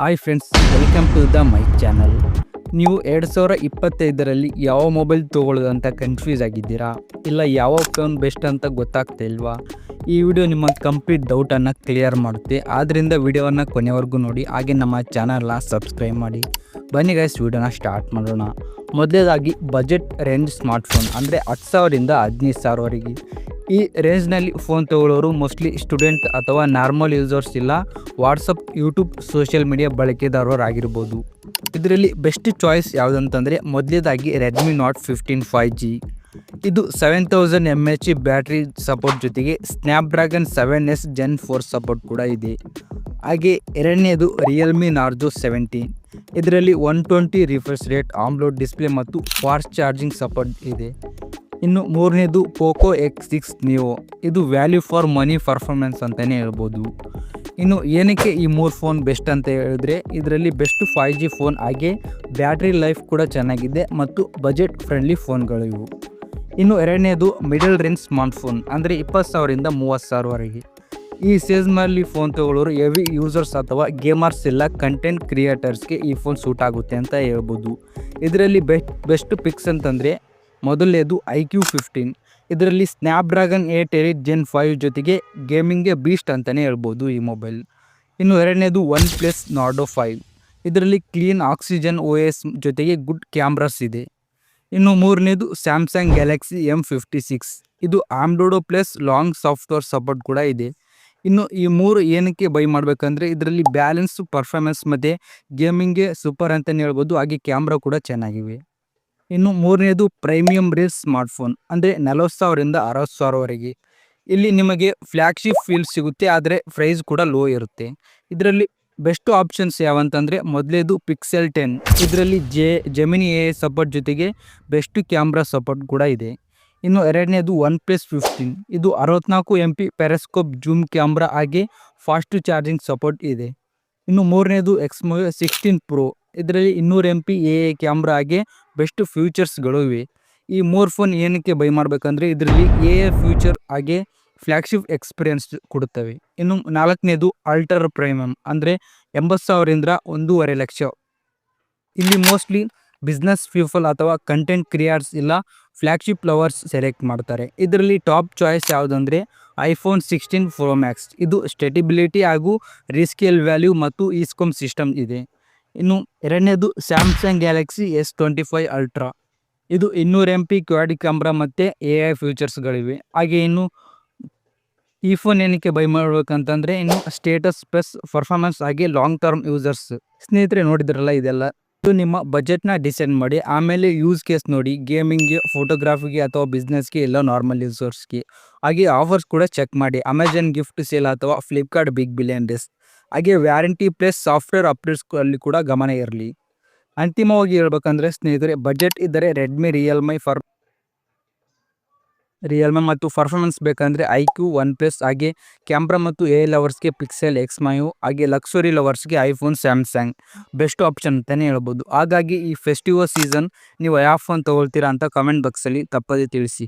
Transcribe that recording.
Hi friends, welcome to the my channel. ನೀವು 2025ರಲ್ಲಿ ಯಾವ ಮೊಬೈಲ್ ತೊಗೊಳ್ಳೋದು ಅಂತ ಕನ್ಫ್ಯೂಸ್ ಆಗಿದ್ದೀರಾ? ಇಲ್ಲ ಯಾವ ಫೋನ್ ಬೆಸ್ಟ್ ಅಂತ ಗೊತ್ತಾಗ್ತಾ ಇಲ್ವಾ? ಈ ವಿಡಿಯೋ ನಿಮ್ಮ ಕಂಪ್ಲೀಟ್ ಡೌಟನ್ನು ಕ್ಲಿಯರ್ ಮಾಡುತ್ತೆ. ಆದ್ದರಿಂದ ವಿಡಿಯೋವನ್ನು ಕೊನೆವರೆಗೂ ನೋಡಿ, ಹಾಗೆ ನಮ್ಮ ಚಾನಲ್ನ ಸಬ್ಸ್ಕ್ರೈಬ್ ಮಾಡಿ. ಬನ್ನಿ ಗೈಸ್, ವಿಡಿಯೋನ ಸ್ಟಾರ್ಟ್ ಮಾಡೋಣ. ಮೊದಲೇದಾಗಿ ಬಜೆಟ್ ರೇಂಜ್ ಸ್ಮಾರ್ಟ್ಫೋನ್ ಅಂದರೆ 10,000ರಿಂದ 15,000ವರೆಗೆ. ಈ ರೇಂಜ್ನಲ್ಲಿ ಫೋನ್ ತೊಗೊಳ್ಳೋರು ಮೋಸ್ಟ್ಲಿ ಸ್ಟೂಡೆಂಟ್ ಅಥವಾ ನಾರ್ಮಲ್ ಯೂಸರ್ಸ್, ಇಲ್ಲ ವಾಟ್ಸಪ್, ಯೂಟ್ಯೂಬ್, ಸೋಷಿಯಲ್ ಮೀಡಿಯಾ ಬಳಕೆದಾರರಾಗಿರ್ಬೋದು. ಇದರಲ್ಲಿ ಬೆಸ್ಟ್ ಚಾಯ್ಸ್ ಯಾವುದಂತಂದರೆ ಮೊದಲೇದಾಗಿ ರೆಡ್ಮಿ ನೋಟ್ 15 5G. ಇದು 7000 mAh ಬ್ಯಾಟ್ರಿ ಸಪೋರ್ಟ್ ಜೊತೆಗೆ ಸ್ನ್ಯಾಪ್ಡ್ರ್ಯಾಗನ್ 7S Gen 4 ಸಪೋರ್ಟ್ ಕೂಡ ಇದೆ. ಹಾಗೆ ಎರಡನೇದು ರಿಯಲ್ಮಿ ನಾರ್ಜೋ 17. ಇದರಲ್ಲಿ 120 ರಿಫ್ರೆಶ್ ರೇಟ್, ಆಮ್ಲೋಡ್ ಡಿಸ್ಪ್ಲೇ ಮತ್ತು ಫಾಸ್ಟ್ ಚಾರ್ಜಿಂಗ್ ಸಪೋರ್ಟ್ ಇದೆ. ಇನ್ನು ಮೂರನೇದು ಪೋಕೋ X6 Neo. ಇದು ವ್ಯಾಲ್ಯೂ ಫಾರ್ ಮನಿ ಪರ್ಫಾರ್ಮೆನ್ಸ್ ಅಂತಲೇ ಹೇಳ್ಬೋದು. ಇನ್ನು ಏನಕ್ಕೆ ಈ ಮೂರು ಫೋನ್ ಬೆಸ್ಟ್ ಅಂತ ಹೇಳಿದ್ರೆ, ಇದರಲ್ಲಿ ಬೆಸ್ಟ್ 5G ಫೋನ್, ಹಾಗೆ ಬ್ಯಾಟ್ರಿ ಲೈಫ್ ಕೂಡ ಚೆನ್ನಾಗಿದೆ ಮತ್ತು ಬಜೆಟ್ ಫ್ರೆಂಡ್ಲಿ ಫೋನ್ಗಳು ಇವು. ಇನ್ನು ಎರಡನೇದು ಮಿಡಲ್ ರೇಂಜ್ ಸ್ಮಾರ್ಟ್ಫೋನ್ ಅಂದರೆ 20,000ರಿಂದ 30,000ವರೆಗೆ. ಈ ಸೇಜ್ನಲ್ಲಿ ಫೋನ್ ತೊಗೊಳ್ಳೋರು ಹೆವಿ ಯೂಸರ್ಸ್ ಅಥವಾ ಗೇಮರ್ಸ್, ಇಲ್ಲ ಕಂಟೆಂಟ್ ಕ್ರಿಯೇಟರ್ಸ್ಗೆ ಈ ಫೋನ್ ಸೂಟ್ ಆಗುತ್ತೆ ಅಂತ ಹೇಳ್ಬೋದು. ಇದರಲ್ಲಿ ಬೆಸ್ಟ್ ಪಿಕ್ಸ್ ಅಂತಂದರೆ ಮೊದಲನೇದು iQOO 15. ಇದರಲ್ಲಿ ಸ್ನ್ಯಾಪ್ಡ್ರ್ಯಾಗನ್ 8 Elite Gen 5 ಜೊತೆಗೆ ಗೇಮಿಂಗ್ಗೆ ಬೀಸ್ಟ್ ಅಂತಲೇ ಹೇಳ್ಬೋದು ಈ ಮೊಬೈಲ್. ಇನ್ನು ಎರಡನೇದು OnePlus Nord 5. ಇದರಲ್ಲಿ ಕ್ಲೀನ್ ಆಕ್ಸಿಜನ್ OS ಜೊತೆಗೆ ಗುಡ್ ಕ್ಯಾಮ್ರಾಸ್ ಇದೆ. ಇನ್ನು ಮೂರನೇದು ಸ್ಯಾಮ್ಸಂಗ್ ಗ್ಯಾಲಕ್ಸಿ M56. ಇದು ಆಮ್ಲೋಡ್ ಪ್ಲಸ್ ಲಾಂಗ್ ಸಾಫ್ಟ್ವೇರ್ ಸಪೋರ್ಟ್ ಕೂಡ ಇದೆ. ಇನ್ನು ಈ ಮೂರು ಏನಕ್ಕೆ ಬೈ ಮಾಡಬೇಕಂದ್ರೆ, ಇದರಲ್ಲಿ ಬ್ಯಾಲೆನ್ಸ್, ಪರ್ಫಾರ್ಮೆನ್ಸ್ ಮತ್ತು ಗೇಮಿಂಗ್ಗೆ ಸೂಪರ್ ಅಂತಲೇ ಹೇಳ್ಬೋದು, ಹಾಗೆ ಕ್ಯಾಮ್ರಾ ಕೂಡ ಚೆನ್ನಾಗಿವೆ. ಇನ್ನು ಮೂರನೇದು ಪ್ರೀಮಿಯಂ ರೇಂಜ್ ಸ್ಮಾರ್ಟ್ಫೋನ್ ಅಂದರೆ 40,000ರಿಂದ 60,000ವರೆಗೆ. ಇಲ್ಲಿ ನಿಮಗೆ ಫ್ಲ್ಯಾಗ್ಶಿಪ್ ಫೀಲ್ ಸಿಗುತ್ತೆ, ಆದರೆ ಪ್ರೈಸ್ ಕೂಡ ಲೋ ಇರುತ್ತೆ. ಇದರಲ್ಲಿ ಬೆಸ್ಟ್ ಆಪ್ಷನ್ಸ್ ಯಾವಂತಂದರೆ ಮೊದಲೇದು ಪಿಕ್ಸೆಲ್ 10. ಇದರಲ್ಲಿ ಜೆಮಿನಿ AI ಸಪೋರ್ಟ್ ಜೊತೆಗೆ ಬೆಸ್ಟ್ ಕ್ಯಾಮ್ರಾ ಸಪೋರ್ಟ್ ಕೂಡ ಇದೆ. ಇನ್ನು ಎರಡನೇದು OnePlus 15. ಇದು 64 MP ಪೆರಿಸ್ಕೋಪ್ ಜೂಮ್ ಕ್ಯಾಮ್ರಾ, ಹಾಗೆ ಫಾಸ್ಟ್ ಚಾರ್ಜಿಂಗ್ ಸಪೋರ್ಟ್ ಇದೆ. ಇನ್ನು ಮೂರನೇದು Xmo 16 Pro. ಇದರಲ್ಲಿ 200 MP AI ಕ್ಯಾಮ್ರಾ, ಹಾಗೆ ಬೆಸ್ಟ್ ಫ್ಯೂಚರ್ಸ್ಗಳು ಇವೆ. ಈ ಮೂರು ಫೋನ್ ಏನಕ್ಕೆ ಬೈ ಮಾಡಬೇಕಂದ್ರೆ, ಇದರಲ್ಲಿ AI ಫ್ಯೂಚರ್ ಹಾಗೆ ಫ್ಲ್ಯಾಗ್ಶಿಪ್ ಎಕ್ಸ್ಪೀರಿಯನ್ಸ್ ಕೊಡುತ್ತವೆ. ಇನ್ನು ನಾಲ್ಕನೇದು ಅಲ್ಟ್ರಾ ಪ್ರೀಮಿಯಂ ಅಂದರೆ 80,000ರಿಂದ 1.5 ಲಕ್ಷ. ಇಲ್ಲಿ ಮೋಸ್ಟ್ಲಿ ಬಿಸ್ನೆಸ್ ಪೀಪಲ್ ಅಥವಾ ಕಂಟೆಂಟ್ ಕ್ರಿಯೇಟರ್ಸ್, ಇಲ್ಲ ಫ್ಲ್ಯಾಗ್ಶಿಪ್ ಲವರ್ಸ್ ಸೆಲೆಕ್ಟ್ ಮಾಡ್ತಾರೆ. ಇದರಲ್ಲಿ ಟಾಪ್ ಚಾಯ್ಸ್ ಯಾವುದಂದರೆ iPhone 16 Pro Max. ಇದು ಸ್ಟೇಬಿಲಿಟಿ ಹಾಗೂ ರೀಸ್ಕೇಲ್ ವ್ಯಾಲ್ಯೂ ಮತ್ತು ಇಸ್ಕಾಮ್ ಸಿಸ್ಟಮ್ ಇದೆ. ಇನ್ನು ಎರಡನೇದು ಸ್ಯಾಮ್ಸಂಗ್ ಗ್ಯಾಲಕ್ಸಿ S25 Ultra. ಇದು 200 MP ಕ್ವಾಡ್ ಕ್ಯಾಮ್ರಾ ಮತ್ತು AI ಫ್ಯೂಚರ್ಸ್ಗಳಿವೆ. ಹಾಗೆ ಇನ್ನು ಈ ಫೋನ್ ಏನಕ್ಕೆ ಬೈ ಮಾಡಬೇಕಂತಂದರೆ, ಇನ್ನು ಸ್ಟೇಟಸ್ ಪ್ಲಸ್ ಪರ್ಫಾರ್ಮೆನ್ಸ್, ಹಾಗೆ ಲಾಂಗ್ ಟರ್ಮ್ ಯೂಸರ್ಸ್. ಸ್ನೇಹಿತರೆ, ನೋಡಿದ್ರಲ್ಲ ಇದೆಲ್ಲ. ಇದು ನಿಮ್ಮ ಬಜೆಟ್ನ ಡಿಸೈಡ್ ಮಾಡಿ, ಆಮೇಲೆ ಯೂಸ್ ಕೇಸ್ ನೋಡಿ, ಗೇಮಿಂಗ್ಗೆ, ಫೋಟೋಗ್ರಾಫಿಗೆ ಅಥವಾ ಬಿಸ್ನೆಸ್ಗೆ, ಇಲ್ಲ ನಾರ್ಮಲ್ ಯೂಸರ್ಸ್ಗೆ. ಹಾಗೆ ಆಫರ್ಸ್ ಕೂಡ ಚೆಕ್ ಮಾಡಿ. ಅಮೆಜಾನ್ ಗಿಫ್ಟ್ ಸೇಲ್ ಅಥವಾ ಫ್ಲಿಪ್ಕಾರ್ಟ್ ಬಿಗ್ ಬಿಲಿಯನ್ ಡೇಸ್. ಹಾಗೆ ವ್ಯಾರಂಟಿ ಪ್ಲಸ್ ಸಾಫ್ಟ್ವೇರ್ ಅಪ್ಡೇಟ್ಸ್ ಅಲ್ಲಿ ಕೂಡ ಗಮನ ಇರಲಿ. ಅಂತಿಮವಾಗಿ ಹೇಳ್ಬೇಕಂದ್ರೆ ಸ್ನೇಹಿತರೆ, ಬಜೆಟ್ ಇದ್ದರೆ ರೆಡ್ಮಿ, ರಿಯಲ್ಮಿ ಮತ್ತು ಪರ್ಫಾರ್ಮೆನ್ಸ್ ಬೇಕಂದರೆ iQ, OnePlus, ಹಾಗೆ ಕ್ಯಾಮ್ರಾ ಮತ್ತು AI ಲವರ್ಸ್ಗೆ ಪಿಕ್ಸೆಲ್ X5, ಹಾಗೆ ಲಕ್ಸುರಿ ಲವರ್ಸ್ಗೆ iPhone, ಸ್ಯಾಮ್ಸಂಗ್ ಬೆಸ್ಟ್ ಆಪ್ಷನ್ ಅಂತಲೇ ಹೇಳ್ಬೋದು. ಹಾಗಾಗಿ ಈ ಫೆಸ್ಟಿವಲ್ ಸೀಸನ್ ನೀವು ಯಾವ ಫೋನ್ ತೊಗೊಳ್ತೀರಾ ಅಂತ ಕಮೆಂಟ್ ಬಾಕ್ಸಲ್ಲಿ ತಪ್ಪದೇ ತಿಳಿಸಿ.